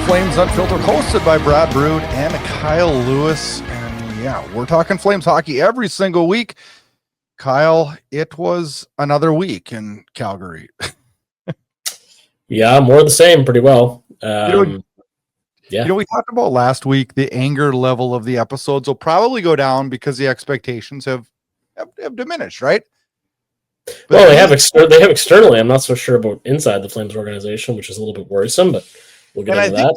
Flames Unfiltered, hosted by Brad Burud and Kyle Lewis. And yeah, we're talking Flames hockey every single week. Kyle, it was another week in Calgary. Yeah, more of the same, pretty well. We talked about last week, the anger level of the episodes will probably go down because the expectations have diminished, right? But they have externally. I'm not so sure about inside the Flames organization, which is a little bit worrisome, but we'll get into that. I think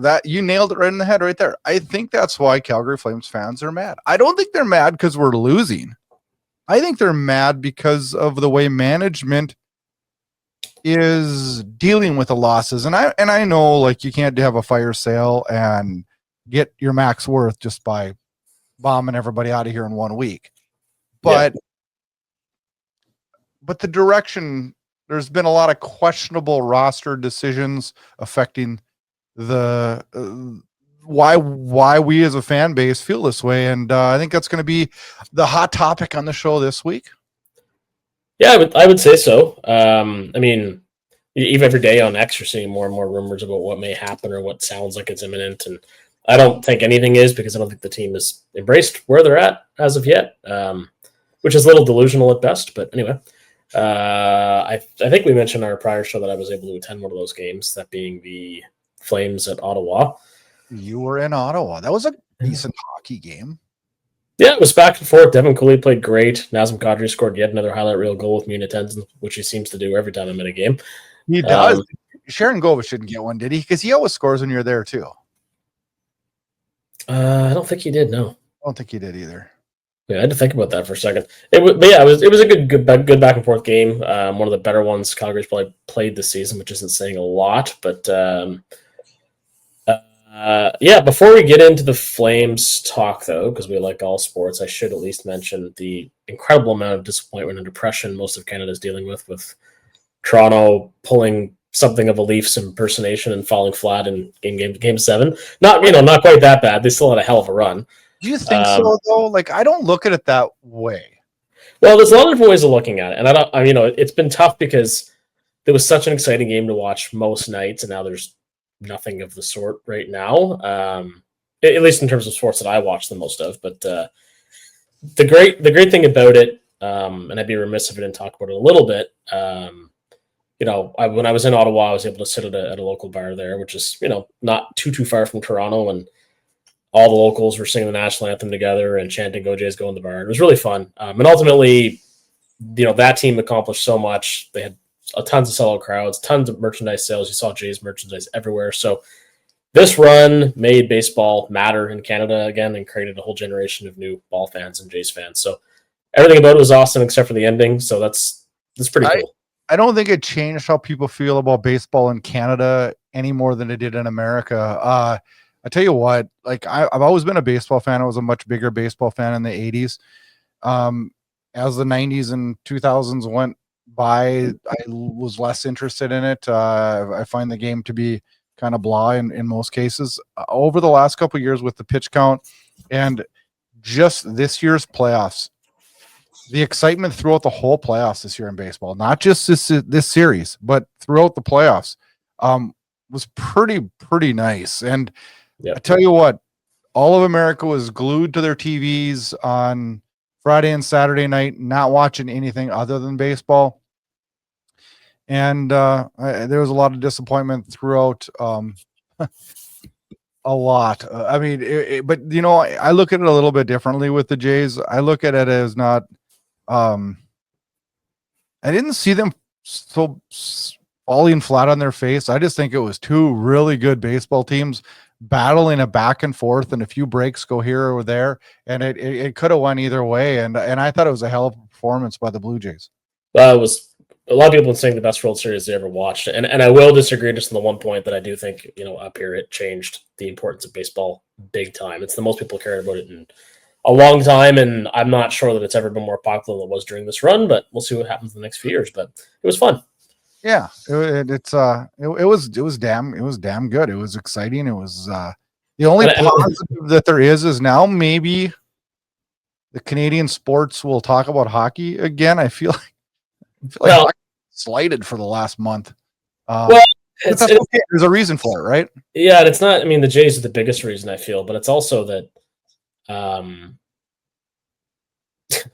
that you nailed it right in the head right there. I think that's why Calgary Flames fans are mad. I don't think they're mad because we're losing. I think they're mad because of the way management is dealing with the losses. And I know, like, you can't have a fire sale and get your max worth just by bombing everybody out of here in 1 week. But the direction, there's been a lot of questionable roster decisions affecting the why we as a fan base feel this way. And I think that's going to be the hot topic on the show this week. Yeah, I would say so. I mean, even every day on X, you're seeing more and more rumors about what may happen or what sounds like it's imminent. And I don't think anything is, because I don't think the team has embraced where they're at as of yet, which is a little delusional at best. But anyway, I think we mentioned in our prior show that I was able to attend one of those games, that being the Flames at Ottawa. You were in Ottawa. That was a decent hockey game. Yeah, it was back and forth. Devin Cooley played great. Nazem Kadri scored yet another highlight reel goal with me in attendance, which he seems to do every time I'm in a game. He does. Sharon Govich didn't get one, did he? Because he always scores when you're there too. I don't think he did. No, I don't think he did either. Yeah, I had to think about that for a second. It was a good back and forth game. One of the better ones Calgary's probably played this season, which isn't saying a lot. But before we get into the Flames talk, though, because we like all sports, I should at least mention the incredible amount of disappointment and depression most of Canada is dealing with Toronto pulling something of a Leafs impersonation and falling flat in game 7. Not quite that bad. They still had a hell of a run. Do you think so, though? Like, I don't look at it that way. Well, there's a lot of different ways of looking at it, and it's been tough because there was such an exciting game to watch most nights, and now there's nothing of the sort right now. At least in terms of sports that I watch the most of. But the great thing about it, and I'd be remiss if I didn't talk about it a little bit. When I was in Ottawa, I was able to sit at a local bar there, which is not too far from Toronto, and all the locals were singing the national anthem together and chanting "Go Jays, go" in the bar. It was really fun. And ultimately, that team accomplished so much. They had tons of sellout crowds, tons of merchandise sales. You saw Jays merchandise everywhere. So this run made baseball matter in Canada again and created a whole generation of new ball fans and Jays fans. So everything about it was awesome except for the ending. So that's pretty cool. I don't think it changed how people feel about baseball in Canada any more than it did in America. I tell you what, like, I've always been a baseball fan. I was a much bigger baseball fan in the 80s. As the 90s and 2000s went by, I was less interested in it. I find the game to be kind of blah in most cases. Over the last couple of years with the pitch count and just this year's playoffs, the excitement throughout the whole playoffs this year in baseball, not just this series, but throughout the playoffs, was pretty nice. And I tell you what, all of America was glued to their TVs on Friday and Saturday night, not watching anything other than baseball. And there was a lot of disappointment throughout. A lot. I mean, but I look at it a little bit differently with the Jays. I look at it as not. I didn't see them so falling flat on their face. I just think it was two really good baseball teams battling a back and forth, and a few breaks go here or there, and it could have went either way. And I thought it was a hell of a performance by the Blue Jays. Well, it was a lot of people saying the best World Series they ever watched, and I will disagree just on the one point that I do think up here it changed the importance of baseball big time. It's the most people cared about it in a long time, and I'm not sure that it's ever been more popular than it was during this run, but we'll see what happens in the next few years. But it was fun. Yeah, it was damn good. It was exciting. It was the only positive that there is now maybe the Canadian sports will talk about hockey again. I feel like hockey slighted for the last month. But that's okay. There's a reason for it, right? Yeah, and it's not. I mean, the Jays are the biggest reason I feel, but it's also that I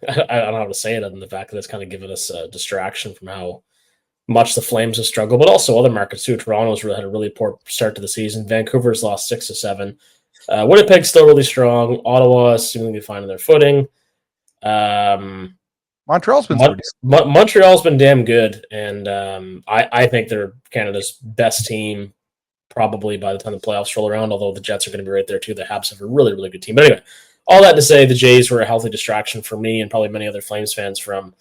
don't know how to say it, other than the fact that it's kind of given us a distraction from how much the Flames have struggled, but also other markets too. Toronto's really had a really poor start to the season. Vancouver's lost 6 of 7. Winnipeg's still really strong. Ottawa is seemingly finding their footing. Montreal's been pretty. Montreal's been damn good, and I think they're Canada's best team probably by the time the playoffs roll around, although the Jets are going to be right there too. The Habs have a really, really good team. But anyway, all that to say, the Jays were a healthy distraction for me and probably many other Flames fans from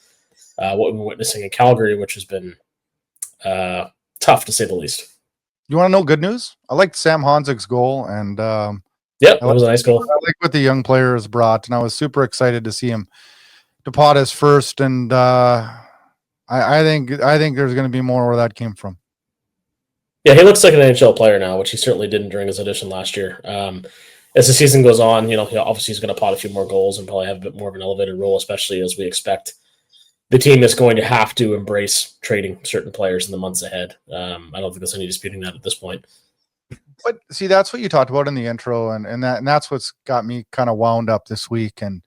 what we've been witnessing in Calgary, which has been tough to say the least. You want to know good news? I liked Sam Honzek's goal, and that was a nice goal. I like what the young players brought, and I was super excited to see him depot his first. And I think there's going to be more where that came from. Yeah, he looks like an NHL player now, which he certainly didn't during his audition last year. As the season goes on, obviously he's going to pot a few more goals and probably have a bit more of an elevated role, especially as we expect the team is going to have to embrace trading certain players in the months ahead. I don't think there's any disputing that at this point. But see, that's what you talked about in the intro, and that's what's got me kind of wound up this week. And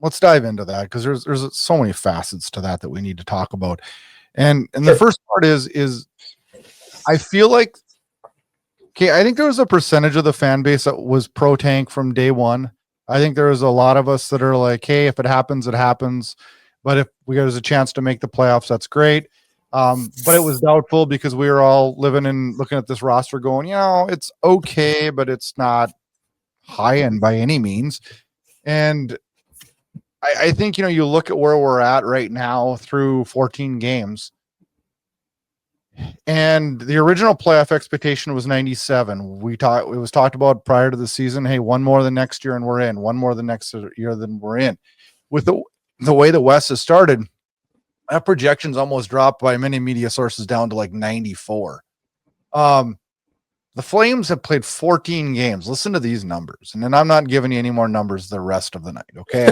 let's dive into that, because there's so many facets to that we need to talk about. And Sure. The first part is I feel like, I think there was a percentage of the fan base that was pro tank from day one. I think there was a lot of us that are like, hey, if it happens, it happens. But if there's a chance to make the playoffs, that's great. But it was doubtful because we were all living and looking at this roster going, it's okay, but it's not high end by any means. And I think, you look at where we're at right now through 14 games. And the original playoff expectation was 97. It was talked about prior to the season. Hey, one more than next year and we're in. One more than next year than we're in. With the way the West has started, that projection's almost dropped by many media sources down to like 94. The Flames have played 14 games. Listen to these numbers. And then I'm not giving you any more numbers the rest of the night. Okay.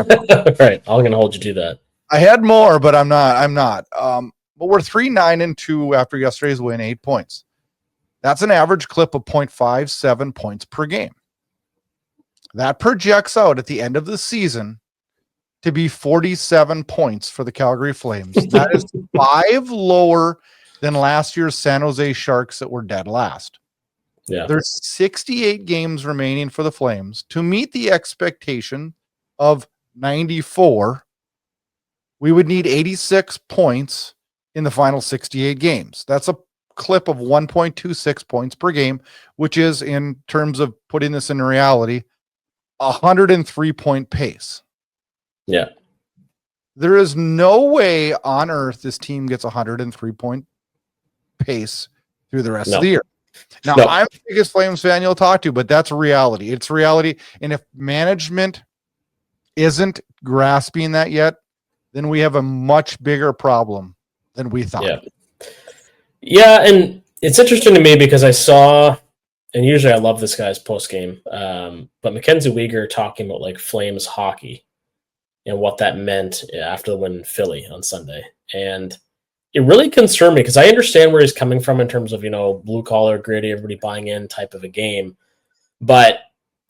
Right. I'm going to hold you to that. I had more, but I'm not. But we're 3-9-2 after yesterday's win, 8 points. That's an average clip of 0.57 points per game. That projects out at the end of the season to be 47 points for the Calgary Flames. That is 5 lower than last year's San Jose Sharks that were dead last. Yeah. There's 68 games remaining for the Flames to meet the expectation of 94. We would need 86 points in the final 68 games. That's a clip of 1.26 points per game, which is, in terms of putting this in reality, 103-point pace. Yeah. There is no way on earth this team gets 103-point pace through the rest of the year. Now, I'm the biggest Flames fan you'll talk to, but that's reality. It's reality. And if management isn't grasping that yet, then we have a much bigger problem than we thought. Yeah, and it's interesting to me because I saw, and usually I love this guy's post-game, but Mackenzie Weegar talking about like Flames hockey and what that meant after the win in Philly on Sunday. And it really concerned me because I understand where he's coming from in terms of, blue-collar, gritty, everybody buying in type of a game. But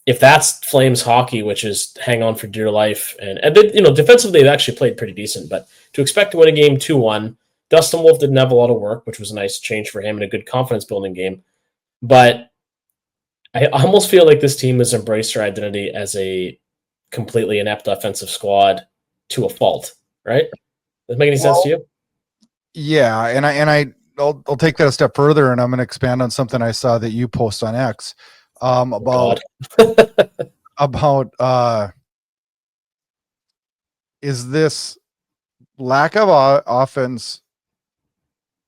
if that's Flames hockey, which is hang on for dear life, and defensively they actually played pretty decent, but to expect to win a game 2-1, Dustin Wolf didn't have a lot of work, which was a nice change for him and a good confidence-building game. But I almost feel like this team has embraced their identity as a completely inept offensive squad to a fault, right? Does that make any sense to you? Yeah, and I'll take that a step further, and I'm going to expand on something I saw that you post on X about is this lack of offense.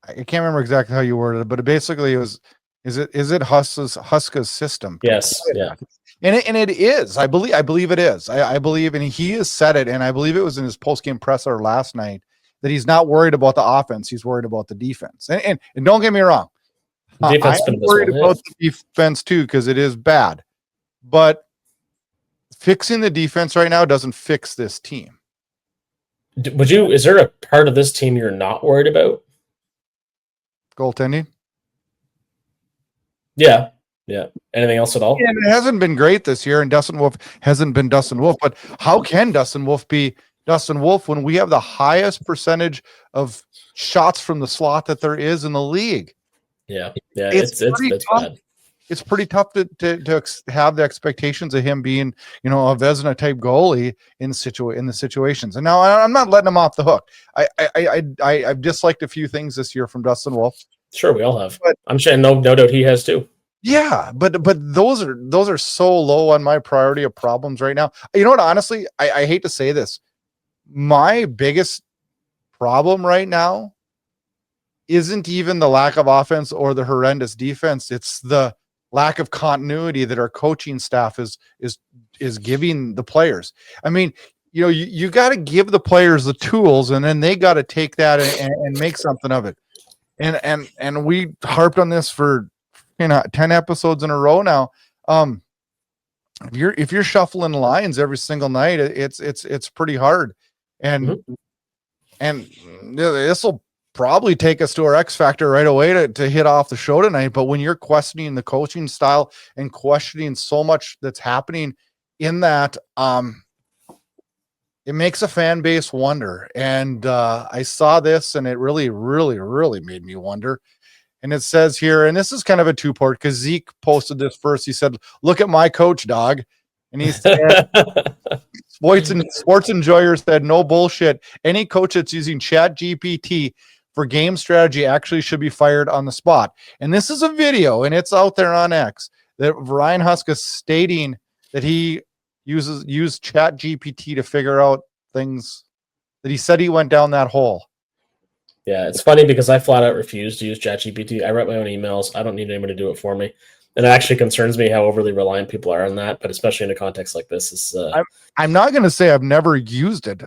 I can't remember exactly how you worded it, but it basically was, is it Huska's system? Yes. Yeah. And it is. I believe it is. I believe, and he has said it, and I believe it was in his post-game presser last night, that he's not worried about the offense. He's worried about the defense. And don't get me wrong. I'm worried about the defense too, because it is bad. But fixing the defense right now doesn't fix this team. Is there a part of this team you're not worried about? Goaltending? Yeah. Yeah. Anything else at all? And it hasn't been great this year, and Dustin Wolf hasn't been Dustin Wolf. But how can Dustin Wolf be Dustin Wolf when we have the highest percentage of shots from the slot that there is in the league? Yeah. Yeah. It's It's bad. It's pretty tough to have the expectations of him being, a Vezina type goalie in the situations. And now I'm not letting him off the hook. I've disliked a few things this year from Dustin Wolf. Sure, we all have. But I'm sure no doubt he has too. yeah, but those are so low on my priority of problems right now. You know what? Honestly, I hate to say this. My biggest problem right now isn't even the lack of offense or the horrendous defense. It's the lack of continuity that our coaching staff is giving the players. I mean, you got to give the players the tools, and then they got to take that and make something of it. And we harped on this for 10 episodes in a row now. If you're shuffling lines every single night, it's pretty hard. And this will probably take us to our X factor right away to hit off the show tonight. But when you're questioning the coaching style and questioning so much that's happening in that, it makes a fan base wonder. And I saw this, and it really, really, really made me wonder. And it says here, and this is kind of a two-part because Zeke posted this first. He said, "Look at my coach, dog." And he said, sports enjoyers said, "No bullshit. Any coach that's using ChatGPT for game strategy actually should be fired on the spot." And this is a video, and it's out there on X, that Ryan Huska stating that he used ChatGPT to figure out things, that he said he went down that hole. Yeah, it's funny because I flat out refuse to use ChatGPT. I write my own emails. I don't need anyone to do it for me. And it actually concerns me how overly reliant people are on that, but especially in a context like this. Is I'm not going to say I've never used it.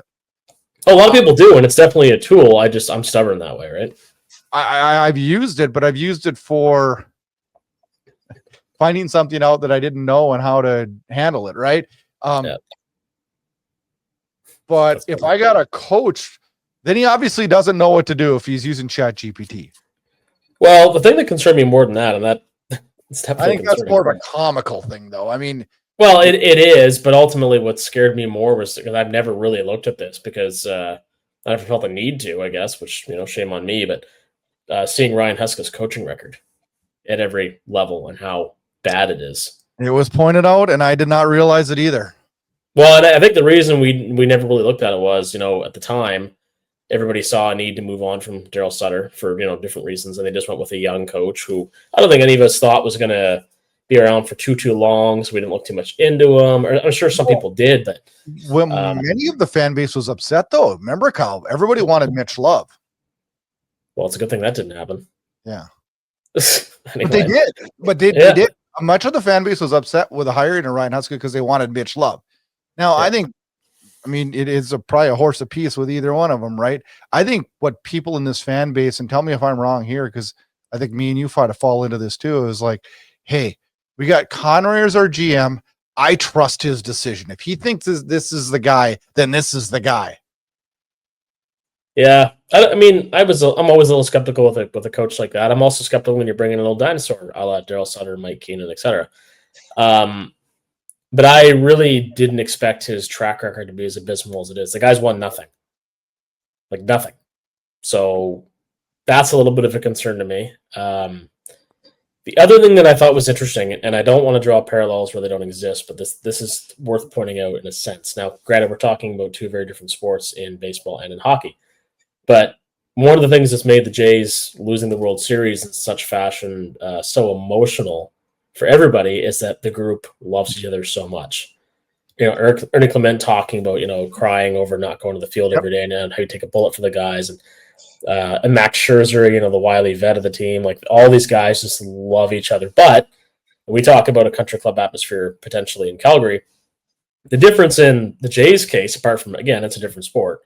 A lot of people do, and it's definitely a tool. I'm stubborn that way, right? I've used it, but I've used it for finding something out that I didn't know and how to handle it, right? Yeah. But if I got a coach, then he obviously doesn't know what to do if he's using ChatGPT. Well, the thing that concerned me more than that, and that it's I think that's more of a comical thing, though. I mean, well, it is, but ultimately, what scared me more was because I've never really looked at this because I never felt the need to, I guess, which shame on me. But seeing Ryan Huska's coaching record at every level and how bad it is, it was pointed out, and I did not realize it either. Well, and I think the reason we never really looked at it was, at the time, everybody saw a need to move on from Daryl Sutter for different reasons, and they just went with a young coach who I don't think any of us thought was going to be around for too long, so we didn't look too much into him. I'm sure some people did, but many of the fan base was upset, though. Remember, Kyle? Everybody wanted Mitch Love. Well, it's a good thing that didn't happen. Yeah, anyway. But they did. But they did. Much of the fan base was upset with the hiring of Ryan Huska because they wanted Mitch Love. Now, I mean, it is probably a horse apiece with either one of them, right? I think what people in this fan base, and tell me if I'm wrong here, because I think me and you fight to fall into this too, is like, hey, we got Conroy as our GM. I trust his decision. If he thinks this is the guy, then this is the guy. Yeah, I'm always a little skeptical with a coach like that. I'm also skeptical when you're bringing an old dinosaur, a la Daryl Sutter, Mike Keenan, etc. But I really didn't expect his track record to be as abysmal as it is. The guy's won nothing, like nothing. So that's a little bit of a concern to me. The other thing that I thought was interesting, and I don't want to draw parallels where they don't exist, but this is worth pointing out in a sense. Now, granted, we're talking about two very different sports in baseball and in hockey. But one of the things that's made the Jays losing the World Series in such fashion so emotional for everybody is that the group loves each other so much. Ernie Clement talking about, crying over not going to the field every day and how you take a bullet for the guys. And Max Scherzer, the wily vet of the team. Like, all these guys just love each other. But we talk about a country club atmosphere potentially in Calgary. The difference in the Jays case, apart from, again, it's a different sport,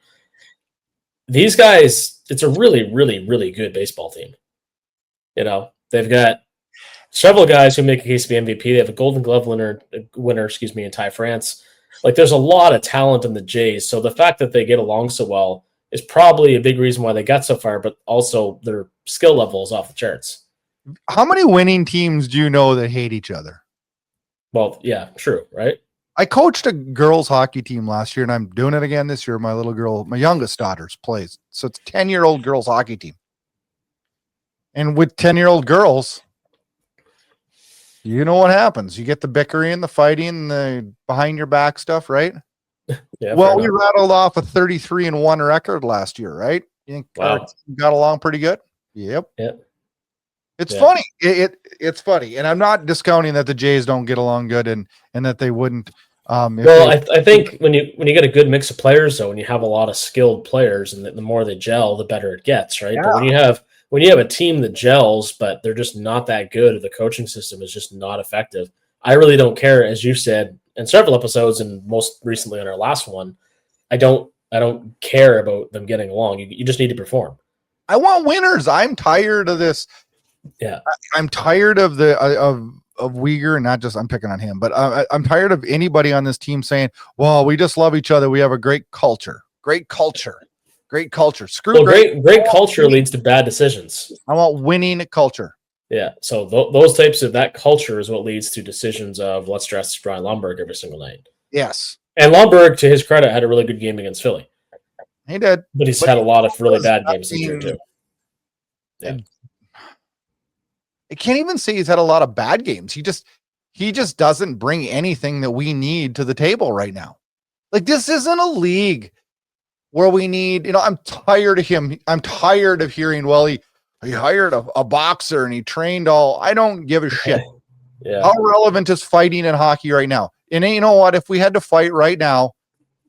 these guys, it's a really, really, really good baseball team. They've got several guys who make a case to be MVP. They have a Golden Glove winner, in Ty France. Like, there's a lot of talent in the Jays. So the fact that they get along so well is probably a big reason why they got so far, but also their skill level is off the charts. How many winning teams do you know that hate each other? Well, yeah, true, right? I coached a girls hockey team last year, and I'm doing it again this year. My little girl, my youngest daughter's plays. So it's 10-year-old girls hockey team. And with 10-year-old girls, you know what happens. You get the bickering, the fighting, the behind your back stuff, right? Yeah. Well, we rattled off a 33-1 record last year, right? You think our team got along pretty good? Yep. It's funny. It's funny. And I'm not discounting that the Jays don't get along good and that they wouldn't. I think when you get a good mix of players, though, when you have a lot of skilled players, and the more they gel, the better it gets, right? Yeah. But when you have a team that gels, but they're just not that good, or the coaching system is just not effective, I really don't care. As you said in several episodes, and most recently on our last one, I don't care about them getting along. You just need to perform. I want winners. I'm tired of this. Yeah, I'm tired of the of Uyghur, not just I'm picking on him, but I'm tired of anybody on this team saying, "Well, we just love each other. We have a great culture. Great culture. Great culture." Screw great culture leads to bad decisions. I want winning culture. Yeah, so those types of that culture is what leads to decisions of let's dress Brian Lomberg every single night. Yes, and Lomberg, to his credit, had a really good game against Philly. He did, but he's had a lot of really bad games this year too. Yeah. I can't even say he's had a lot of bad games. He just doesn't bring anything that we need to the table right now. Like, this isn't a league where we need, I'm tired of him. I'm tired of hearing, well, he hired a boxer and he trained I don't give a shit. Yeah. How relevant is fighting in hockey right now? And you know what? If we had to fight right now,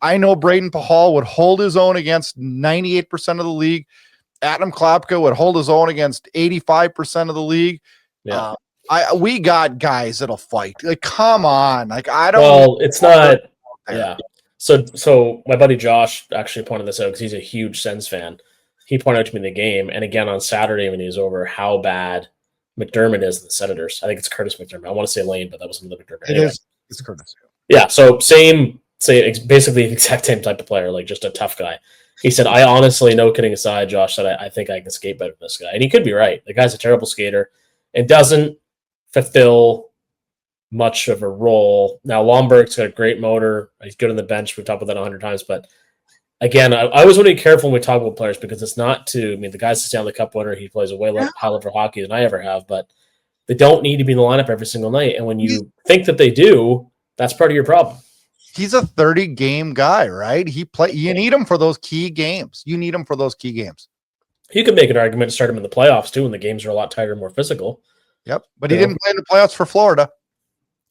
I know Braden Pahal would hold his own against 98% of the league. Adam Klapka would hold his own against 85% of the league. Yeah. We got guys that'll fight. Like, come on. Like, I don't. Well, it's not. Yeah. So my buddy Josh actually pointed this out because he's a huge Sens fan. He pointed out to me in the game, and again on Saturday when he was over, how bad McDermott is in the Senators. I think it's Curtis McDermott. I want to say Lane, but that was another McDermott. It is. It's Curtis. Yeah. So basically the exact same type of player, like just a tough guy. He said, I honestly, no kidding aside, Josh said, I think I can skate better than this guy. And he could be right. The guy's a terrible skater and doesn't fulfill much of a role. Now, Lomberg's got a great motor. He's good on the bench. We've talked about that 100 times. But again, I always want to be careful when we talk about players because it's not the guy's a Stanley Cup winner. He plays a way high-level hockey than I ever have. But they don't need to be in the lineup every single night. And when you think that they do, that's part of your problem. He's a 30-game guy, right? You need him for those key games. You need him for those key games. You could make an argument to start him in the playoffs, too, when the games are a lot tighter and more physical. Yep, but he didn't play in the playoffs for Florida.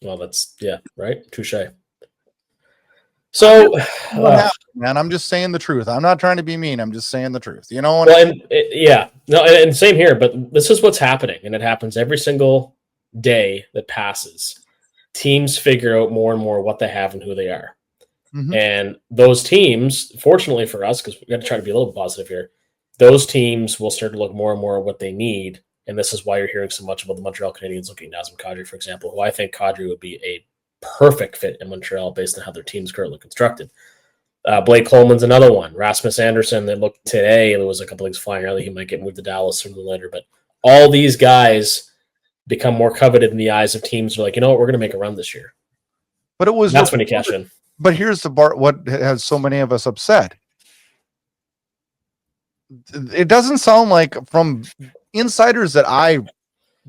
Well, right? Touche. So, man, I'm just saying the truth. I'm not trying to be mean. I'm just saying the truth. And same here, but this is what's happening, and it happens every single day that passes. Teams figure out more and more what they have and who they are. Mm-hmm. And those teams, fortunately for us, because we've got to try to be a little positive here, those teams will start to look more and more at what they need. And this is why you're hearing so much about the Montreal Canadiens looking at Nazem Kadri, for example, who I think Kadri would be a perfect fit in Montreal based on how their team's currently constructed. Blake Coleman's another one. Rasmus Anderson, that looked today, there was a couple things flying around that he might get moved to Dallas sooner than later. But all these guys become more coveted in the eyes of teams who are like, you know what, we're going to make a run this year. But that's when you cash in. But here's the part: what has so many of us upset? It doesn't sound like from insiders that I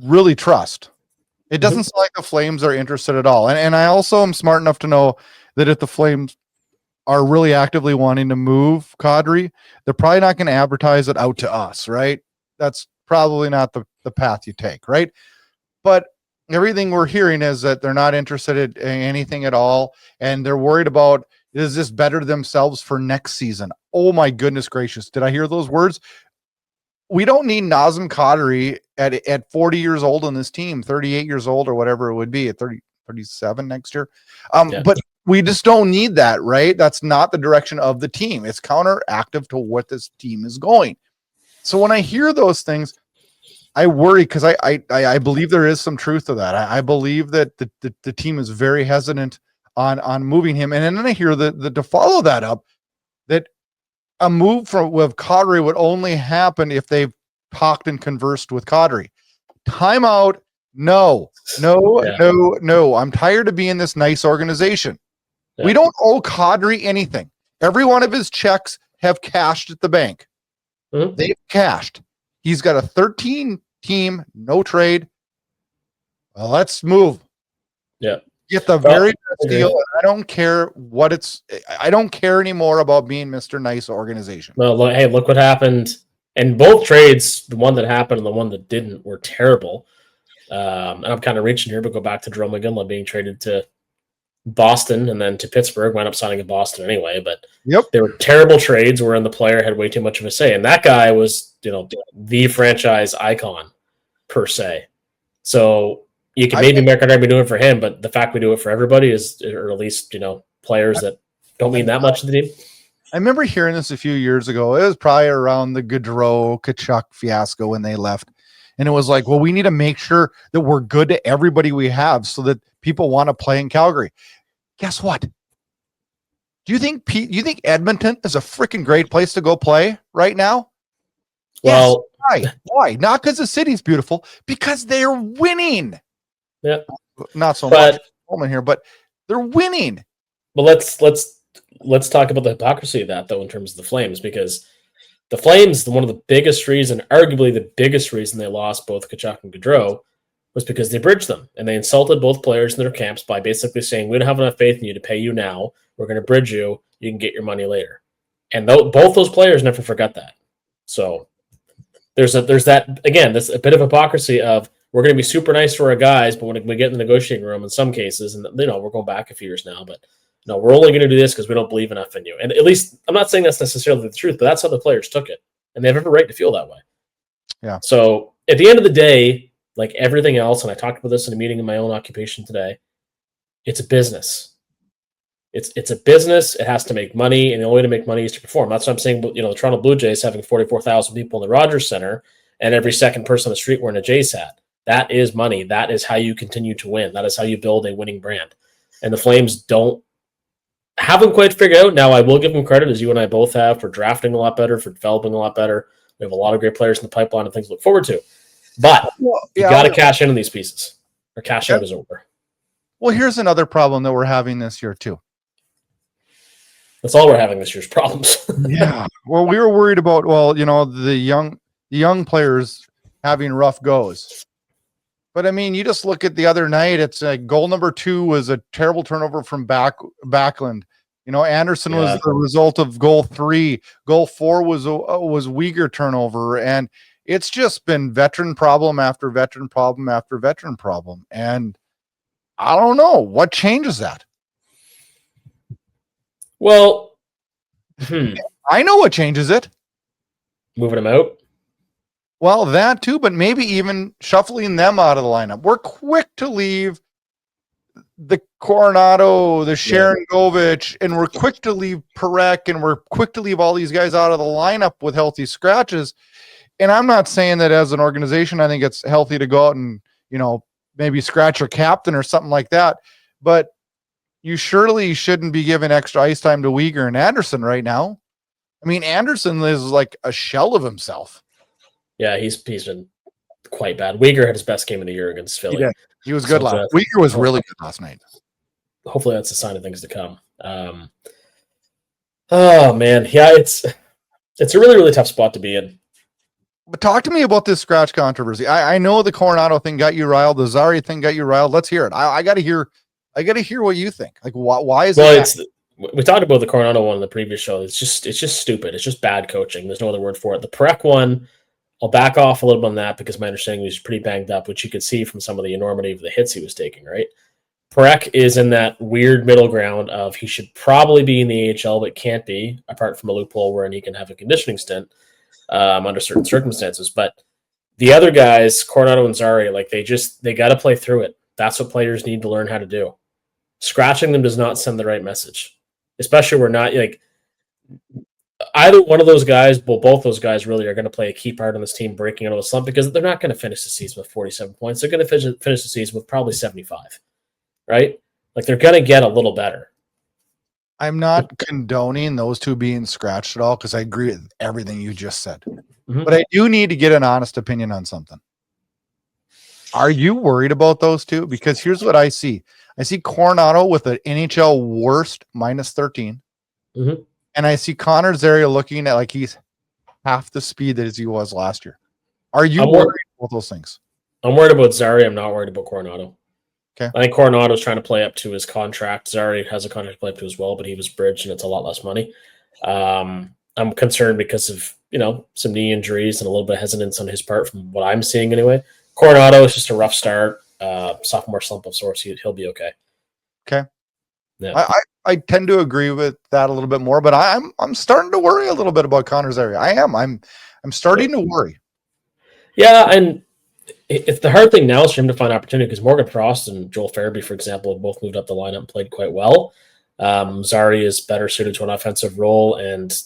really trust. It doesn't sound like the Flames are interested at all. And I also am smart enough to know that if the Flames are really actively wanting to move Kadri, they're probably not going to advertise it out to us, right? That's probably not the path you take, right? But everything we're hearing is that they're not interested in anything at all, and they're worried about, is this better themselves for next season? Oh my goodness gracious. Did I hear those words? We don't need Nazem Kadri at 40 years old on this team, 38 years old or whatever it would be at 37 next year. But we just don't need that, right? That's not the direction of the team. It's counteractive to what this team is going. So when I hear those things, I worry because I believe there is some truth to that. I believe that the team is very hesitant on moving him. And then I hear that to follow that up, that a move with Kadri would only happen if they've talked and conversed with Kadri. timeout. No. Yeah. No. I'm tired of being this nice organization. Yeah. We don't owe Kadri anything. Every one of his checks have cashed at the bank. Mhm. They've cashed. He's got a 13-team, no trade. Well, let's move. Yeah. Get the very best deal. I don't care what it's. I don't care anymore about being Mr. Nice organization. Well, hey, look what happened. And both trades, the one that happened and the one that didn't, were terrible. And I'm kind of reaching here, but go back to Jerome McGinley being traded to Boston and then to Pittsburgh, wound up signing in Boston anyway. But they were terrible trades wherein the player had way too much of a say. And that guy was, the franchise icon per se. So you can maybe make our be doing it for him, but the fact we do it for everybody is, or at least, players that don't mean that much to the team. I remember hearing this a few years ago. It was probably around the Gaudreau Tkachuk fiasco when they left. And it was like, well, we need to make sure that we're good to everybody we have so that people want to play in Calgary. Guess what? Do you think Edmonton is a freaking great place to go play right now? Well, yes. Why? Not because the city's beautiful, because they're winning. Yeah. Not so much moment here, but they're winning. Well, let's talk about the hypocrisy of that, though, in terms of the Flames, because the Flames, one of the biggest reason, arguably the biggest reason they lost both Tkachuk and Gaudreau was because they bridged them and they insulted both players in their camps by basically saying, we don't have enough faith in you to pay you now. We're going to bridge you. You can get your money later. And both those players never forgot that. So there's that, again, that's a bit of hypocrisy of we're going to be super nice to our guys, but when we get in the negotiating room in some cases, and we're going back a few years now, but no, we're only going to do this because we don't believe enough in you. And at least, I'm not saying that's necessarily the truth, but that's how the players took it. And they have every right to feel that way. Yeah. So at the end of the day, like everything else, and I talked about this in a meeting in my own occupation today, it's a business. It's a business. It has to make money, and the only way to make money is to perform. That's what I'm saying. The Toronto Blue Jays having 44,000 people in the Rogers Center, and every second person on the street wearing a Jays hat. That is money. That is how you continue to win. That is how you build a winning brand. And the Flames haven't quite figured out. Now, I will give them credit, as you and I both have, for drafting a lot better, for developing a lot better. We have a lot of great players in the pipeline and things to look forward to. But you got to cash in on these pieces, or cash out is over. Well, here's another problem that we're having this year too. That's all we're having this year's problems. Yeah. Well, we were worried about the young players having rough goes. But I mean, you just look at the other night. It's goal number 2 was a terrible turnover from Backlund. Anderson was the result of goal 3. Goal 4 was Uyghur turnover, and it's just been veteran problem after veteran problem after veteran problem. And I don't know what changes that. Well, I know what changes it. Moving them out. Well, that too, but maybe even shuffling them out of the lineup. We're quick to leave the Coronado, the Sharon Govich, and we're quick to leave Parekh, and we're quick to leave all these guys out of the lineup with healthy scratches. And I'm not saying that as an organization, I think it's healthy to go out and, maybe scratch your captain or something like that. But you surely shouldn't be giving extra ice time to Uyghur and Anderson right now. I mean, Anderson is like a shell of himself. Yeah, he's been quite bad. Uyghur had his best game of the year against Philly. He was good last. Uyghur was really good last night. Hopefully that's a sign of things to come. Oh man, yeah, it's a really, really tough spot to be in. But talk to me about this scratch controversy. I know the Coronado thing got you riled. The Zary thing got you riled. Let's hear it. I got to hear what you think. Like, why is it? We talked about the Coronado one in the previous show. It's just stupid. It's just bad coaching. There's no other word for it. The Parekh one, I'll back off a little bit on that because my understanding was pretty banged up, which you could see from some of the enormity of the hits he was taking, right? Parekh is in that weird middle ground of he should probably be in the AHL, but can't be, apart from a loophole wherein he can have a conditioning stint under certain circumstances. But the other guys, Coronado and Zary, like they got to play through it. That's what players need to learn how to do. Scratching them does not send the right message, especially we're not like either one of those guys. Well, both those guys really are going to play a key part in this team breaking out of a slump because they're not going to finish the season with 47 points. They're going to finish the season with probably 75, right? Like they're going to get a little better. I'm not condoning those two being scratched at all because I agree with everything you just said. Mm-hmm. But I do need to get an honest opinion on something. Are you worried about those two? Because here's what I see. I see Coronado with an NHL worst -13. Mm-hmm. And I see Connor Zary looking at like he's half the speed that he was last year. Are you worried about those things? I'm worried about Zary. I'm not worried about Coronado. Okay. I think Coronado's trying to play up to his contract. Zary has a contract to play up to as well, but he was bridged and it's a lot less money. I'm concerned because of, some knee injuries and a little bit of hesitance on his part from what I'm seeing anyway. Coronado is just a rough start. Sophomore slump of sorts. He'll be okay. Okay. Yeah. I tend to agree with that a little bit more, but I'm starting to worry a little bit about Connor Zary. I'm starting to worry. Yeah, and if the hard thing now is for him to find opportunity, because Morgan Frost and Joel Farabee, for example, have both moved up the lineup and played quite well. Zary is better suited to an offensive role, and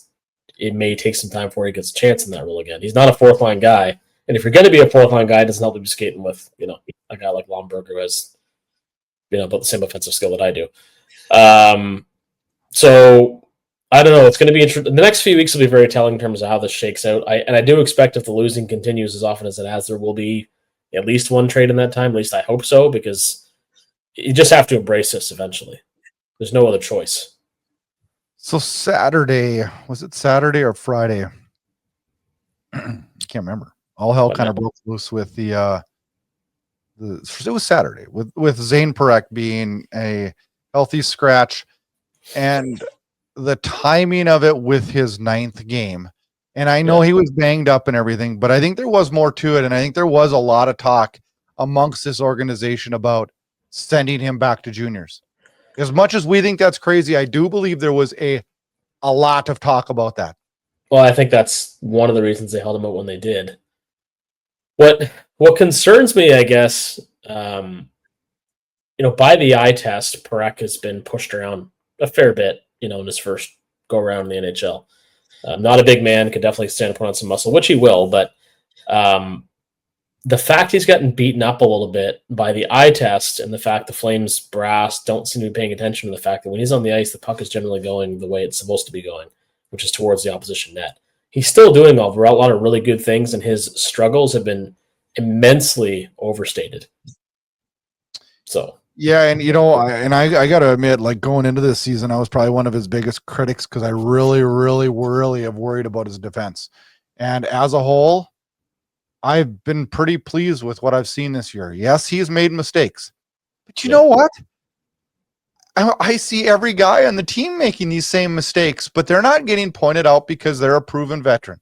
it may take some time before he gets a chance in that role again. He's not a fourth line guy, and if you're going to be a fourth line guy, it doesn't help to be skating with a guy like Lomberg who has about the same offensive skill that I do. So I don't know. It's going to be interesting. The next few weeks will be very telling in terms of how this shakes out. I do expect if the losing continues as often as it has, there will be at least one trade in that time. At least I hope so, because you just have to embrace this eventually. There's no other choice. So Saturday, was it Saturday or Friday? I can't remember. All hell kind of broke loose with it was Saturday with Zayne Parekh being a healthy scratch, and the timing of it with his 9th game. And I know he was banged up and everything, but I think there was more to it. And I think there was a lot of talk amongst this organization about sending him back to juniors. As much as we think that's crazy, I do believe there was a lot of talk about that. Well, I think that's one of the reasons they held him out when they did. What concerns me, I guess, by the eye test, Parekh has been pushed around a fair bit, in his first go around in the NHL. Not a big man, could definitely stand to put on some muscle, which he will, but the fact he's gotten beaten up a little bit by the eye test and the fact the Flames brass don't seem to be paying attention to the fact that when he's on the ice, the puck is generally going the way it's supposed to be going, which is towards the opposition net. He's still doing a lot of really good things, and his struggles have been immensely overstated. So yeah, and I got to admit, like going into this season, I was probably one of his biggest critics because I really, really, really have worried about his defense. And as a whole, I've been pretty pleased with what I've seen this year. Yes, he's made mistakes, but you know what? I see every guy on the team making these same mistakes, but they're not getting pointed out because they're a proven veteran.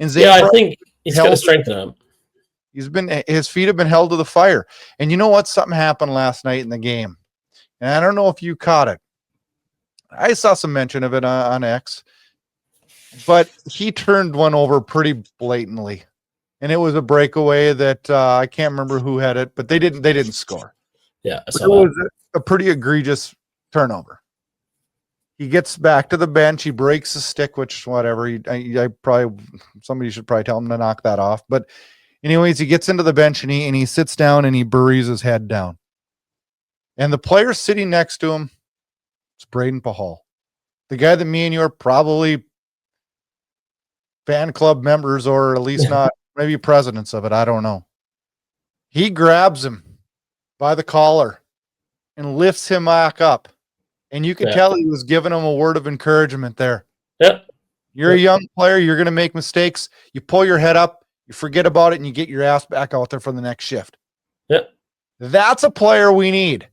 And I think he's got to strengthen him. His feet have been held to the fire. And you know what? Something happened last night in the game. And I don't know if you caught it. I saw some mention of it on X, but he turned one over pretty blatantly. And it was a breakaway that I can't remember who had it, but they didn't score. Yeah. It was a pretty egregious turnover. He gets back to the bench. He breaks his stick, which whatever. Somebody should probably tell him to knock that off. But anyways, he gets into the bench and he sits down and he buries his head down. And the player sitting next to him, it's Braden Pahal, the guy that me and you are probably fan club members, or at least not maybe presidents of it. I don't know. He grabs him by the collar and lifts him back up. And you could tell he was giving him a word of encouragement there. Yep. You're a young player. You're going to make mistakes. You pull your head up, you forget about it, and you get your ass back out there for the next shift. Yep. That's a player we need.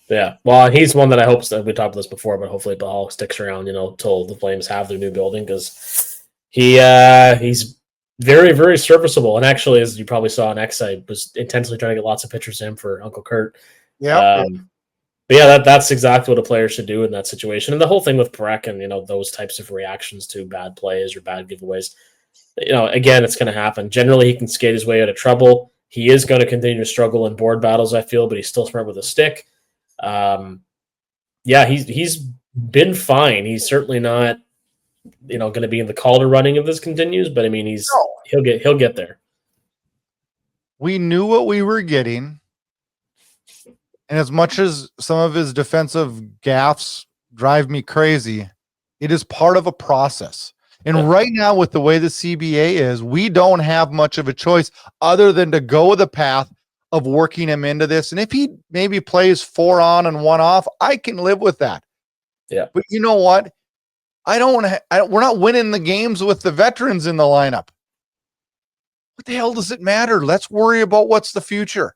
Yeah. Well, he's one that I hope, we talked about this before, but hopefully Bahal sticks around, till the Flames have their new building, because he's very, very serviceable. And actually, as you probably saw on X, I was intensely trying to get lots of pictures of him for Uncle Kurt. Yeah. But yeah, that's exactly what a player should do in that situation. And the whole thing with Parekh and, those types of reactions to bad plays or bad giveaways, again, it's going to happen. Generally, he can skate his way out of trouble. He is going to continue to struggle in board battles, I feel, but he's still smart with a stick. He's been fine. He's certainly not, going to be in the Calder running if this continues, but I mean, he'll get there. We knew what we were getting. And as much as some of his defensive gaffes drive me crazy, it is part of a process. And right now, with the way the CBA is, we don't have much of a choice other than to go the path of working him into this. And if he maybe plays 4 on and 1 off, I can live with that. Yeah. But you know what? We're not winning the games with the veterans in the lineup. What the hell does it matter? Let's worry about what's the future.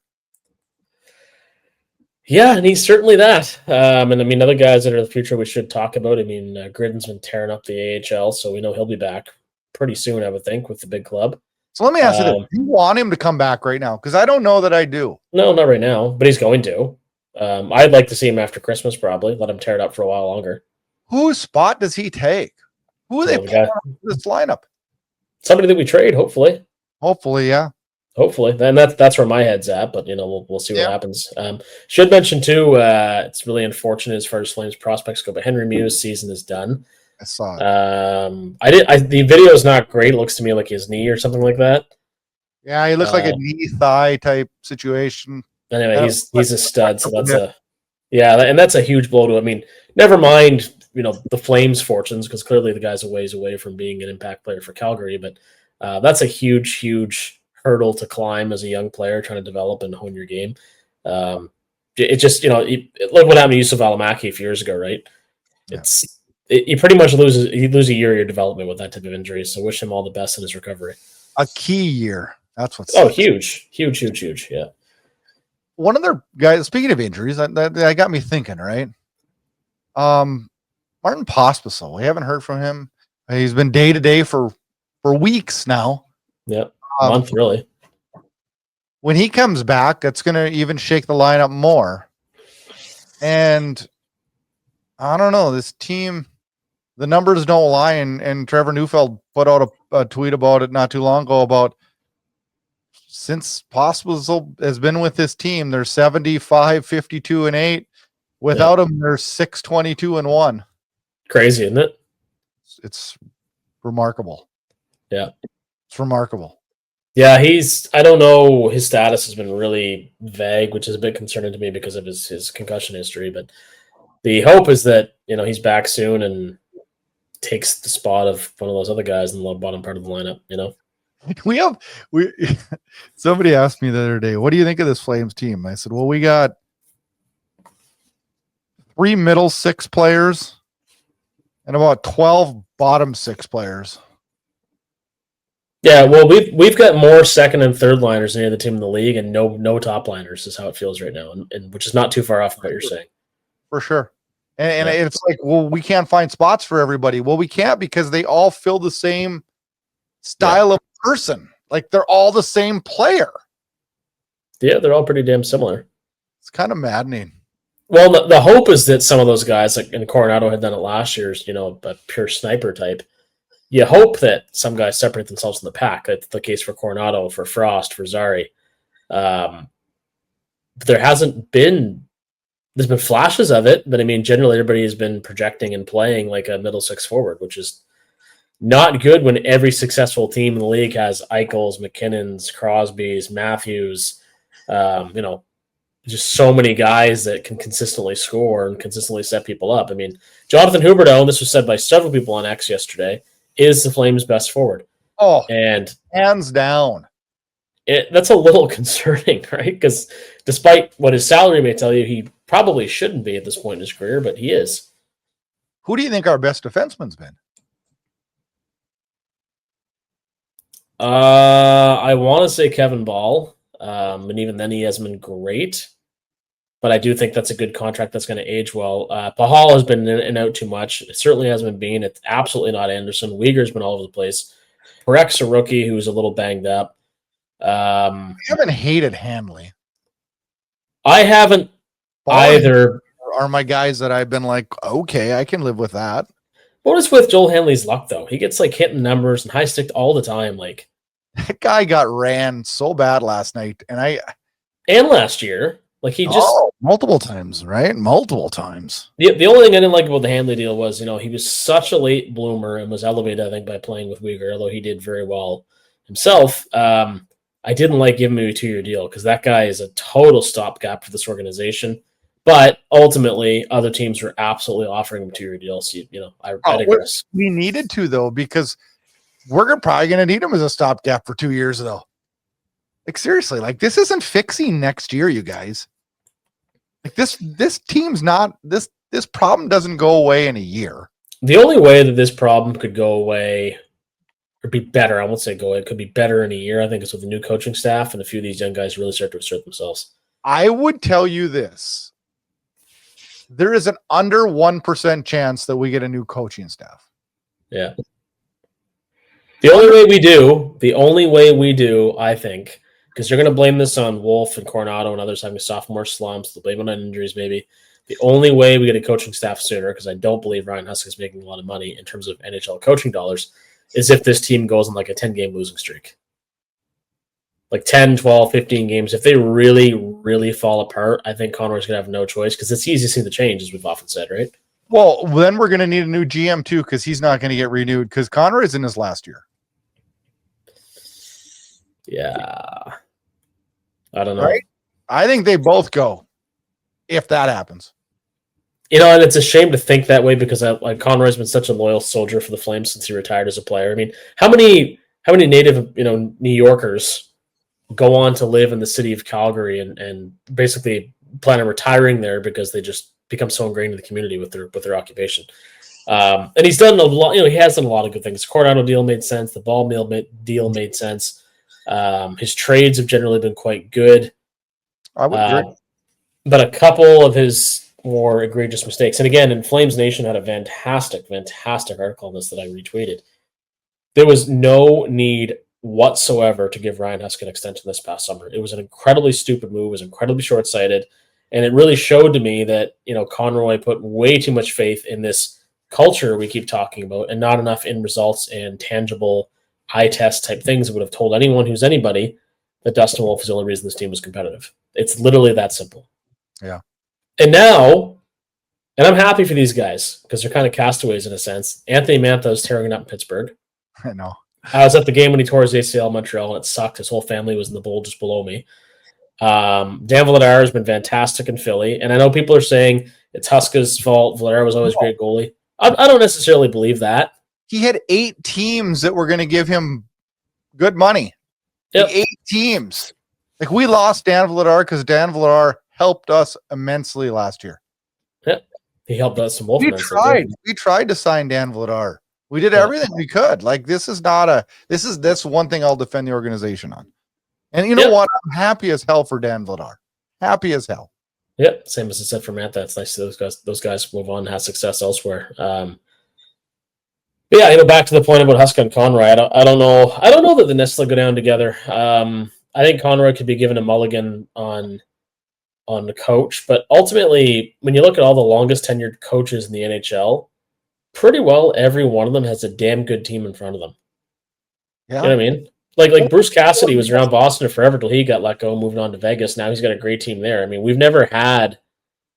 Yeah, and he's certainly that. And I mean, other guys that are the future we should talk about. I mean, Gridden's been tearing up the AHL, so we know he'll be back pretty soon, I would think, with the big club. So let me ask you this. Do you want him to come back right now? Because I don't know that I do. No, not right now, but he's going to. I'd like to see him after Christmas, probably. Let him tear it up for a while longer. Whose spot does he take? Who are they pulling out of this lineup? Somebody that we trade, hopefully. Hopefully, yeah. Hopefully. Then that's where my head's at, but, we'll see what happens. Should mention, too, it's really unfortunate as far as Flames prospects go, but Henry Mew's season is done. I saw it. The video is not great. It looks to me like his knee or something like that. Yeah, he looks like a knee-thigh type situation. Anyway, he's a stud, so that's a huge blow to him. I mean, never mind, the Flames' fortunes, because clearly the guy's a ways away from being an impact player for Calgary, but that's a huge, huge hurdle to climb as a young player trying to develop and hone your game. It just, look what happened to Yusuf Alamaki a few years ago, right? Yeah. You pretty much lose a year of your development with that type of injury, so wish him all the best in his recovery. A key year. That's what's huge, yeah. One of their guys, speaking of injuries, that got me thinking, right? Martin Pospisil, we haven't heard from him. He's been day to day for weeks now. Yep, month really. When he comes back, that's going to even shake the lineup more. And I don't know, this team, the numbers don't lie. And Trevor Neufeld put out a tweet about it not too long ago about since Pospisil has been with this team, they're 75, 52, and 8. Without him, they're 6, 22, and 1. Crazy, isn't it? It's remarkable. Yeah. It's remarkable. Yeah, I don't know, his status has been really vague, which is a bit concerning to me because of his concussion history. But the hope is that, he's back soon and takes the spot of one of those other guys in the bottom part of the lineup, Somebody asked me the other day, what do you think of this Flames team? I said, well, we got 3 middle 6 players and about 12 bottom 6 players. Yeah, well, we've got more second and third liners than any other team in the league, and no top liners is how it feels right now, and which is not too far off of what you're saying. For sure. And it's like, well, we can't find spots for everybody. Well, we can't because they all fill the same style of person. Like they're all the same player. Yeah, they're all pretty damn similar. It's kind of maddening. Well, the hope is that some of those guys, like in Coronado had done it last year's, a pure sniper type. You hope that some guys separate themselves from the pack. That's the case for Coronado, for Frost, for Zary. But there's been flashes of it, but I mean, generally everybody has been projecting and playing like a middle 6 forward, which is not good when every successful team in the league has Eichels, McKinnons, Crosbys, Matthews, just so many guys that can consistently score and consistently set people up. I mean, Jonathan Huberdeau, and this was said by several people on X yesterday, is the Flames' best forward. Oh, and hands down. That's a little concerning, right? Because despite what his salary may tell you, he probably shouldn't be at this point in his career, but he is. Who do you think our best defenseman's been? I want to say Kevin Ball, and even then he hasn't been great. But I do think that's a good contract that's going to age well. Pahal has been in and out too much. It certainly hasn't been Bean. It's absolutely not Anderson. Uyghur's been all over the place. Parekh's a rookie who's a little banged up. I haven't hated Hanley. I haven't either. Are my guys that I've been like, okay, I can live with that. What is with Joel Hanley's luck, though? He gets like hitting numbers and high sticked all the time. Like that guy got ran so bad last night, and last year. Like he just multiple times, right? Multiple times. The only thing I didn't like about the Hanley deal was, he was such a late bloomer and was elevated, I think, by playing with Uyghur, although he did very well himself. I didn't like giving him a 2-year deal because that guy is a total stopgap for this organization. But ultimately, other teams were absolutely offering him 2-year deals. I digress. We needed to, though, because we're probably going to need him as a stopgap for 2 years, though. Like, seriously, like, this isn't fixing next year, you guys. Like, this team's not, this problem doesn't go away in a year. The only way that this problem could go away or be better, I won't say go away, it could be better in a year, I think, is with the new coaching staff and a few of these young guys really start to assert themselves. I would tell you this. There is an under 1% chance that we get a new coaching staff. Yeah. The only way we do, I think, because you're going to blame this on Wolf and Coronado and others having sophomore slumps, they'll blame it on injuries maybe. The only way we get a coaching staff sooner, because I don't believe Ryan Husk is making a lot of money in terms of NHL coaching dollars, is if this team goes on like a 10-game losing streak. Like 10, 12, 15 games. If they really, really fall apart, I think Conroy's going to have no choice because it's easy to see the change, as we've often said, right? Well, then we're going to need a new GM too because he's not going to get renewed because Conroy's in his last year. Yeah. I don't know. Right? I think they both go if that happens. And it's a shame to think that way because Conroy's been such a loyal soldier for the Flames since he retired as a player. I mean, how many native, New Yorkers go on to live in the city of Calgary and basically plan on retiring there because they just become so ingrained in the community with their occupation. And he's done a lot, he has done a lot of good things. The Coronado deal made sense. The Ball Mill deal made sense. His trades have generally been quite good. I would agree. But a couple of his more egregious mistakes. And again, in Flames Nation had a fantastic article on this that I retweeted. There was no need whatsoever to give Ryan Husk an extension this past summer. It was an incredibly stupid move. It was incredibly short-sighted. And it really showed to me that, Conroy put way too much faith in this culture we keep talking about and not enough in results and tangible eye test type things that would have told anyone who's anybody that Dustin Wolf is the only reason this team was competitive. It's literally that simple. Yeah. And now, and I'm happy for these guys because they're kind of castaways in a sense. Anthony Mantha is tearing it up in Pittsburgh. I know. I was at the game when he tore his ACL in Montreal, and it sucked. His whole family was in the bowl just below me. Dan Vladar has been fantastic in Philly, and I know people are saying it's Huska's fault. Vladar was always a great goalie. I don't necessarily believe that. He had 8 teams that were going to give him good money. Yep. 8 teams. Like, we lost Dan Vladar because Dan Vladar helped us immensely last year. Yep. He helped us some Wolf. We tried to sign Dan Vladar. We did everything we could. Like, that's one thing I'll defend the organization on. And you know what? I'm happy as hell for Dan Vladar. Happy as hell. Yep. Same as I said for Matt. That's nice to see those guys move on and have success elsewhere. But yeah, back to the point about Husk and Conroy. I don't know that they necessarily go down together. I think Conroy could be given a mulligan on the coach, but ultimately, when you look at all the longest tenured coaches in the NHL, pretty well every one of them has a damn good team in front of them. Yeah. You know what I mean? Like Bruce Cassidy was around Boston forever till he got let go, moving on to Vegas. Now he's got a great team there. I mean, we've never had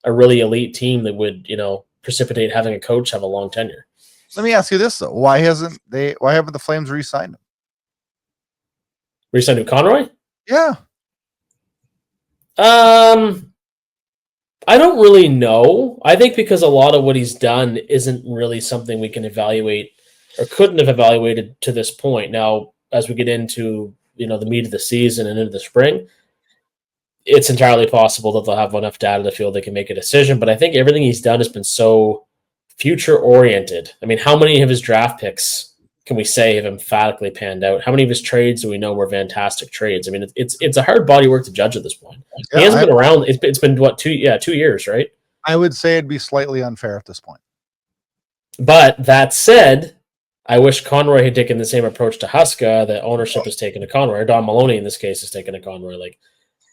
a really elite team that would, precipitate having a coach have a long tenure. Let me ask you this though: why haven't the Flames re-signed him? Re-signed him, Conroy? Yeah. I don't really know. I think because a lot of what he's done isn't really something we can evaluate or couldn't have evaluated to this point. Now, as we get into, the meat of the season and into the spring, it's entirely possible that they'll have enough data to feel they can make a decision. But I think everything he's done has been so future-oriented. I mean, how many of his draft picks can we say have emphatically panned out? How many of his trades do we know were fantastic trades? I mean, it's a hard body work to judge at this point. Yeah, he hasn't been around. It's been what, 2 years, right? I would say it'd be slightly unfair at this point. But that said, I wish Conroy had taken the same approach to Huska that ownership has taken to Conroy, or Don Maloney in this case has taken to Conroy. Like,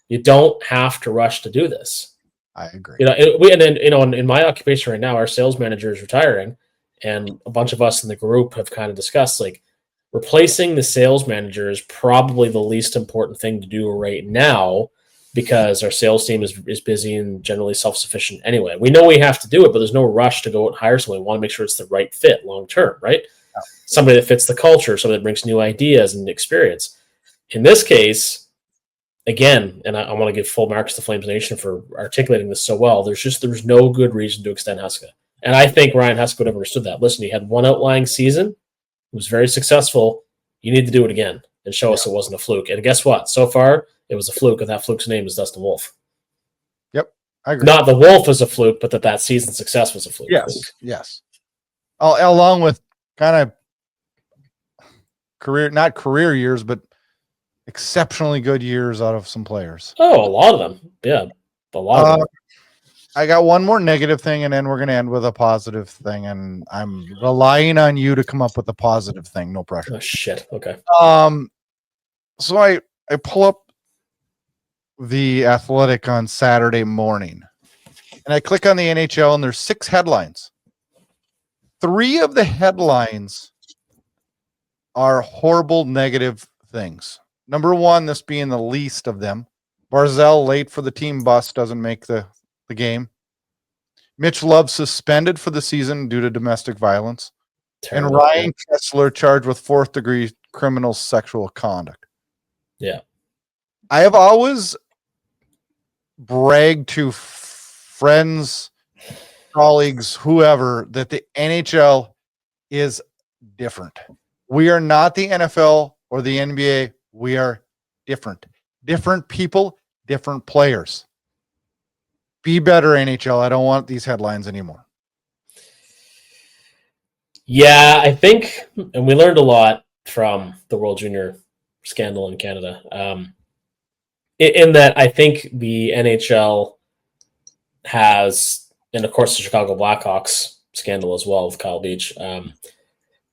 you don't have to rush to do this. I agree. In my occupation right now, our sales manager is retiring, and a bunch of us in the group have kind of discussed, like, replacing the sales manager is probably the least important thing to do right now because our sales team is busy and generally self-sufficient anyway. We know we have to do it, but there's no rush to go out and hire someone. We want to make sure it's the right fit long-term, right? Yeah. Somebody that fits the culture, somebody that brings new ideas and experience. In this case, again, and I want to give full marks to Flames Nation for articulating this so well. There's no good reason to extend Huska. And I think Ryan Huska would have understood that. Listen, he had one outlying season. It was very successful. You need to do it again and show us it wasn't a fluke. And guess what? So far, it was a fluke, and that fluke's name is Dustin Wolf. Yep, I agree. Not the Wolf was a fluke, but that season's success was a fluke. Yes. Along with kind of not career years, but exceptionally good years out of some players. Oh, a lot of them. Yeah, a lot of them. I got one more negative thing, and then we're going to end with a positive thing, and I'm relying on you to come up with a positive thing. No pressure. Oh, shit. Okay. So I pull up the Athletic on Saturday morning, and I click on the NHL, and there's 6 headlines. 3 of the headlines are horrible negative things. Number 1, this being the least of them. Barzal late for the team bus, doesn't make the game. Mitch Love suspended for the season due to domestic violence. Terrible. And Ryan Kessler charged with 4th-degree criminal sexual conduct. Yeah. I have always bragged to friends, colleagues, whoever, that the NHL is different. We are not the NFL or the NBA. We are different. Different people, different players. Be better, NHL. I don't want these headlines anymore. Yeah, I think, and we learned a lot from the World Junior scandal in Canada. In that, I think the NHL has, and of course the Chicago Blackhawks scandal as well with Kyle Beach. The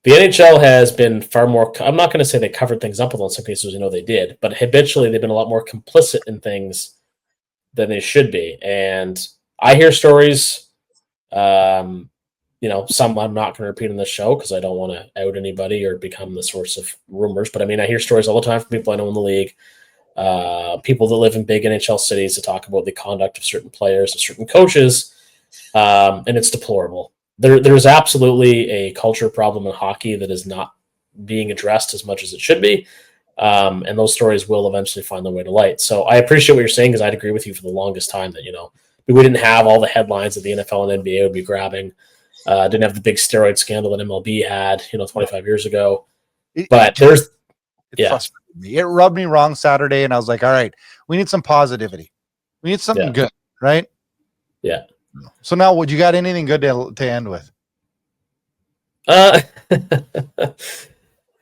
NHL has been far more, I'm not going to say they covered things up, although in some cases we know they did, but habitually they've been a lot more complicit in things than they should be. And I hear stories, some I'm not going to repeat on this show because I don't want to out anybody or become the source of rumors. But I mean, I hear stories all the time from people I know in the league, people that live in big NHL cities to talk about the conduct of certain players and certain coaches. And it's deplorable. There's absolutely a culture problem in hockey that is not being addressed as much as it should be. And those stories will eventually find their way to light. So I appreciate what you're saying, because I'd agree with you for the longest time that, we didn't have all the headlines that the NFL and NBA would be grabbing. Didn't have the big steroid scandal that MLB had, 25 years ago. But frustrated me. It rubbed me wrong Saturday, and I was like, all right, we need some positivity. We need something good, right? Yeah. So now, would you got anything good to end with?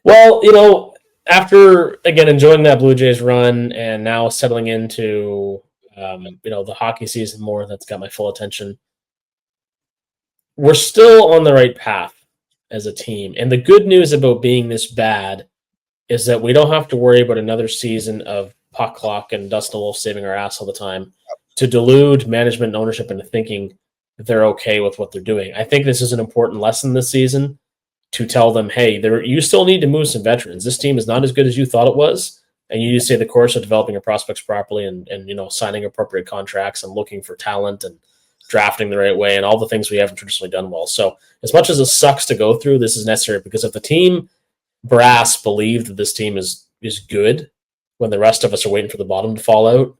Well, after, again, enjoying that Blue Jays run and now settling into, the hockey season more, that's got my full attention. We're still on the right path as a team. And the good news about being this bad is that we don't have to worry about another season of puck clock and Dustin Wolf saving our ass all the time to delude management and ownership into thinking that they're okay with what they're doing. I think this is an important lesson this season to tell them, hey, you still need to move some veterans. This team is not as good as you thought it was, and you need to stay the course of developing your prospects properly and signing appropriate contracts and looking for talent and drafting the right way and all the things we haven't traditionally done well. So as much as it sucks to go through, this is necessary, because if the team brass believe that this team is good when the rest of us are waiting for the bottom to fall out,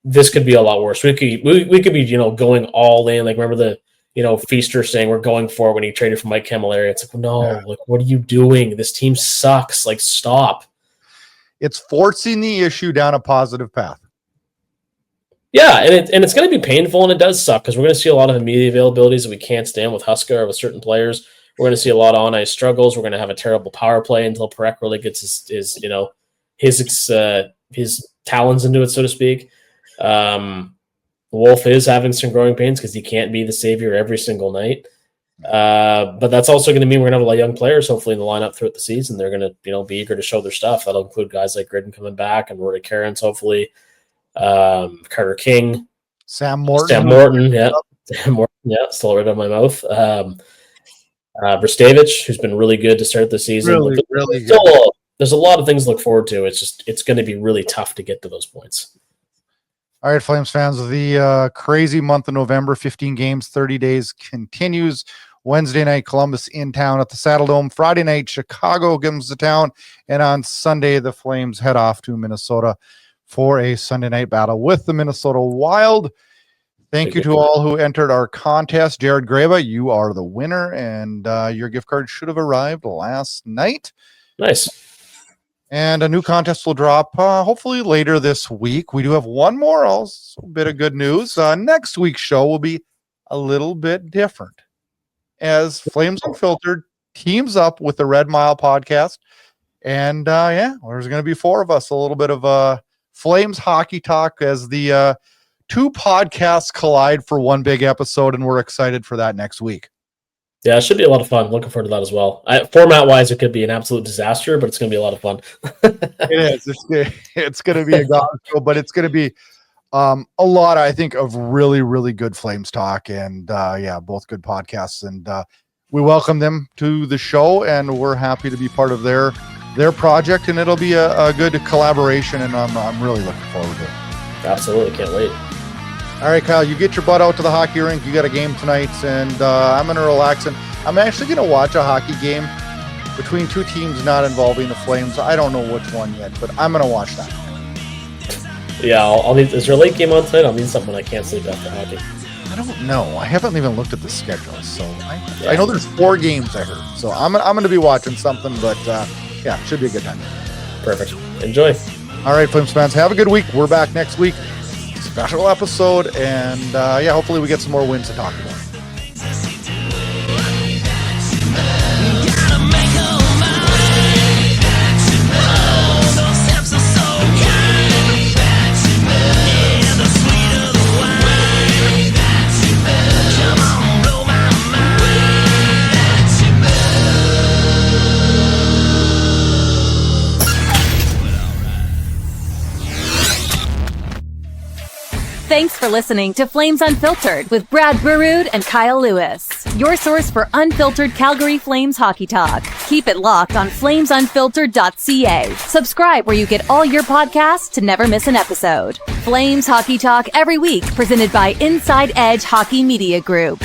this could be a lot worse. We could be going all in. Like, remember the Feaster saying we're going for it when he traded for Mike Camilleri. It's like, no, like, what are you doing? This team sucks. Like, stop. It's forcing the issue down a positive path. Yeah, and it's going to be painful, and it does suck, because we're going to see a lot of immediate availabilities that we can't stand with Huska or with certain players. We're going to see a lot of on-ice struggles. We're going to have a terrible power play until Parekh really gets his talons into it, so to speak. Wolf is having some growing pains because he can't be the savior every single night. But that's also going to mean we're going to have a lot of young players, hopefully, in the lineup throughout the season. They're going to be eager to show their stuff. That'll include guys like Gridden coming back and Rory Cairns, hopefully. Carter King. Sam Morton. Sam Morton, still right out of my mouth. Bristevich, who's been really good to start the season. Really good. There's a lot of things to look forward to. It's going to be really tough to get to those points. All right, Flames fans, the crazy month of November, 15 games, 30 days continues. Wednesday night, Columbus in town at the Saddle Dome. Friday night, Chicago comes to town. And on Sunday, the Flames head off to Minnesota for a Sunday night battle with the Minnesota Wild. Thank you to all who entered our contest. Jared Graba, you are the winner, and your gift card should have arrived last night. Nice. And a new contest will drop hopefully later this week. We do have one more also bit of good news. Next week's show will be a little bit different as Flames Unfiltered teams up with the Red Mile podcast. And there's going to be four of us, a little bit of Flames hockey talk as the two podcasts collide for one big episode, and we're excited for that next week. Yeah, it should be a lot of fun. Looking forward to that as well. Format-wise, it could be an absolute disaster, but it's going to be a lot of fun. It is. It's going to be a god show, but it's going to be a lot, I think, of really, really good Flames talk, and both good podcasts. And we welcome them to the show, and we're happy to be part of their project, and it'll be a good collaboration, and I'm really looking forward to it. Absolutely, can't wait. All right, Kyle, you get your butt out to the hockey rink. You got a game tonight, and I'm going to relax. And I'm actually going to watch a hockey game between two teams not involving the Flames. I don't know which one yet, but I'm going to watch that. Yeah, I'll need. Is there a late game on tonight? I'll need something when I can't sleep after hockey. I don't know. I haven't even looked at the schedule, so I know there's 4 games I heard. So I'm going to be watching something, but it should be a good time. Perfect. Enjoy. All right, Flames fans, have a good week. We're back next week. Special episode, and hopefully we get some more wins to talk about. Thanks for listening to Flames Unfiltered with Brad Burud and Kyle Lewis, your source for unfiltered Calgary Flames hockey talk. Keep it locked on flamesunfiltered.ca. Subscribe where you get all your podcasts to never miss an episode. Flames hockey talk every week, presented by Inside Edge Hockey Media Group.